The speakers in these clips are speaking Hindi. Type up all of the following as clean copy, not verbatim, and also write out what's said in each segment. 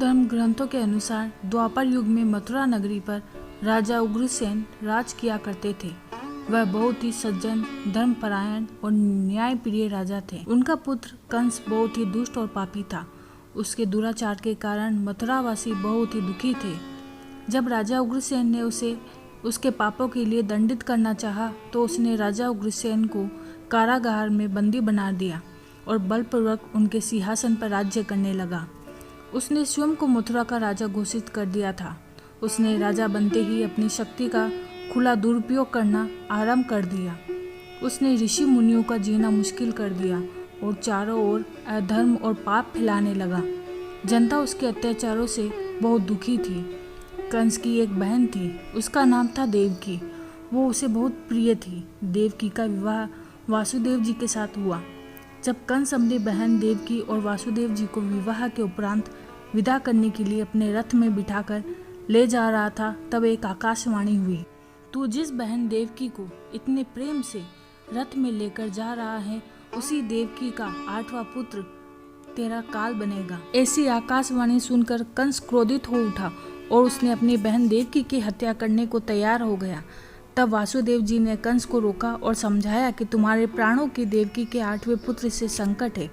धर्म ग्रंथों के अनुसार द्वापर युग में मथुरा नगरी पर राजा उग्रसेन राज किया करते थे। वह बहुत ही सज्जन, धर्मपरायण और न्यायप्रिय राजा थे। उनका पुत्र कंस बहुत ही दुष्ट और पापी था। उसके दुराचार के कारण मथुरावासी बहुत ही दुखी थे। जब राजा उग्रसेन ने उसे उसके पापों के लिए दंडित करना चाहा तो उसने राजा उग्रसेन को कारागार में बंदी बना दिया और बलपूर्वक उनके सिंहासन पर राज्य करने लगा। उसने स्वयं को मथुरा का राजा घोषित कर दिया था। उसने राजा बनते ही अपनी शक्ति का खुला दुरुपयोग करना आरंभ कर दिया। उसने ऋषि मुनियों का जीना मुश्किल कर दिया और चारों ओर अधर्म और पाप फैलाने लगा। जनता उसके अत्याचारों से बहुत दुखी थी। कंस की एक बहन थी, उसका नाम था देवकी। वो उसे बहुत प्रिय थी। देवकी का विवाह वासुदेव जी के साथ हुआ। जब कंस अपनी बहन देवकी और वासुदेव जी को विवाह के उपरांत विदा करने के लिए अपने रथ में बिठाकर ले जा रहा था, तब एक आकाशवाणी हुई, तू जिस बहन देवकी को इतने प्रेम से रथ में लेकर जा रहा है, उसी देवकी का 8वां पुत्र तेरा काल बनेगा। ऐसी आकाशवाणी सुनकर कंस क्रोधित हो उठा और उसने अपनी बहन देवकी की हत्या करने को तैयार हो गया। तब वासुदेव जी ने कंस को रोका और समझाया कि तुम्हारे प्राणों की देवकी के 8वें पुत्र से संकट है,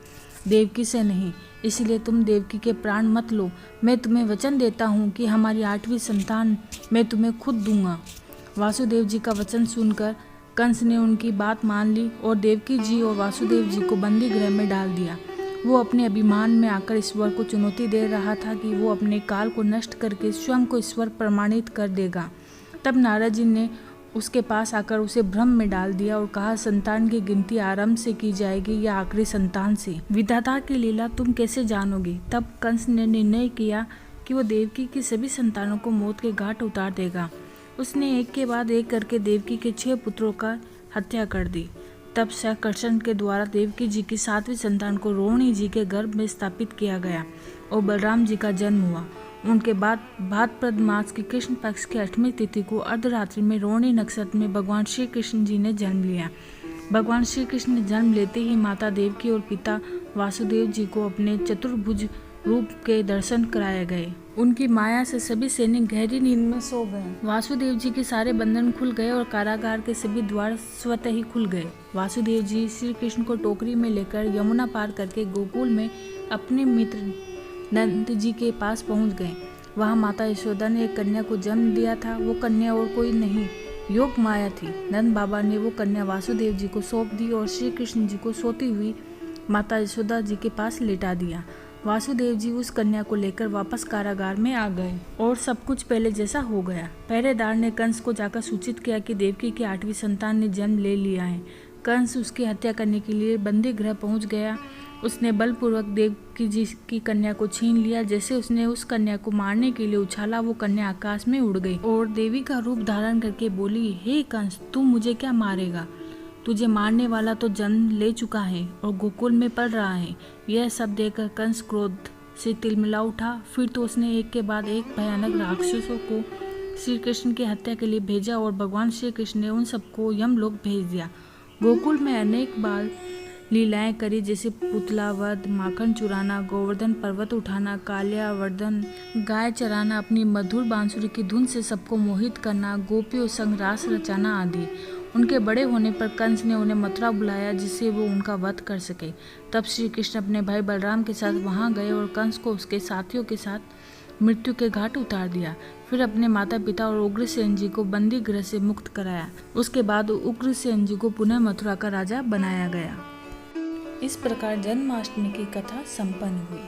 देवकी से नहीं। इसलिए तुम देवकी के प्राण मत लो। मैं तुम्हें वचन देता हूँ कि हमारी 8वीं संतान मैं तुम्हें खुद दूंगा। वासुदेव जी का वचन सुनकर कंस ने उनकी बात मान ली और देवकी जी और वासुदेव जी को बंदी गृह में डाल दिया। वो अपने अभिमान में आकर ईश्वर को चुनौती दे रहा था कि वो अपने काल को नष्ट करके स्वयं को ईश्वर प्रमाणित कर देगा। तब नारद जी ने उसके पास आकर उसे भ्रम में डाल दिया और कहा, संतान की गिनती आरंभ से की जाएगी या आखिरी संतान से? विधाता की लीला तुम कैसे जानोगे? तब कंस ने निर्णय किया कि वो देवकी की सभी संतानों को मौत के घाट उतार देगा। उसने एक के बाद एक करके देवकी के 6 पुत्रों का हत्या कर दी। तब संकर्षण के द्वारा देवकी जी की 7वीं संतान को रोहिणी जी के गर्भ में स्थापित किया गया और बलराम जी का जन्म हुआ। उनके बाद भाद्रपद मास की कृष्ण पक्ष की 8वीं तिथि को अर्धरात्रि में रोहिणी नक्षत्र में भगवान श्री कृष्ण जी ने जन्म लिया। भगवान श्री कृष्ण ने जन्म लेते ही माता देवकी और पिता वासुदेव जी को अपने चतुर्भुज रूप के दर्शन कराए गए। उनकी माया से सभी सैनिक गहरी नींद में सो गए। वासुदेव जी के सारे बंधन खुल गए और कारागार के सभी द्वार स्वतः ही खुल गए। वासुदेव जी श्री कृष्ण को टोकरी में लेकर यमुना पार करके गोकुल में अपने मित्र नंद जी के पास पहुंच गए। वहां माता यशोदा ने एक कन्या को जन्म दिया था। वो कन्या और कोई नहीं, योग माया थी। नंद बाबा ने वो कन्या वासुदेव जी को सौंप दी और श्री कृष्ण जी को सोती हुई माता यशोदा जी के पास लेटा दिया। वासुदेव जी उस कन्या को लेकर वापस कारागार में आ गए और सब कुछ पहले जैसा हो गया। पहरेदार ने कंस को जाकर सूचित किया कि देवकी की 8वीं संतान ने जन्म ले लिया है। कंस उसकी हत्या करने के लिए बंदी गृह पहुंच गया। उसने बलपूर्वक देवकी जी की कन्या को छीन लिया। जैसे उसने उस कन्या को मारने के लिए उछाला, वो कन्या आकाश में उड़ गई और देवी का रूप धारण करके बोली, हे कंस, तू मुझे क्या मारेगा? तुझे मारने वाला तो जन्म ले चुका है और गोकुल में पल रहा है। यह सब देखकर कंस क्रोध से तिलमिला उठा। फिर तो उसने एक के बाद एक भयानक राक्षसों को श्री कृष्ण की हत्या के लिए भेजा और भगवान श्री कृष्ण ने उन सबको यमलोक भेज दिया। गोकुल में अनेक बाल लीलाएं करी, जैसे पुतला वध, माखन चुराना, गोवर्धन पर्वत उठाना, काल्यावर्धन, गाय चराना, अपनी मधुर बांसुरी की धुन से सबको मोहित करना, गोपियों संग रास रचाना आदि। उनके बड़े होने पर कंस ने उन्हें मथुरा बुलाया जिससे वो उनका वध कर सके। तब श्री कृष्ण अपने भाई बलराम के साथ वहां गए और कंस को उसके साथियों के साथ मृत्यु के घाट उतार दिया। फिर अपने माता पिता और उग्रसेन जी को बंदी गृह से मुक्त कराया। उसके बाद उग्रसेन जी को पुनः मथुरा का राजा बनाया गया। इस प्रकार जन्माष्टमी की कथा संपन्न हुई।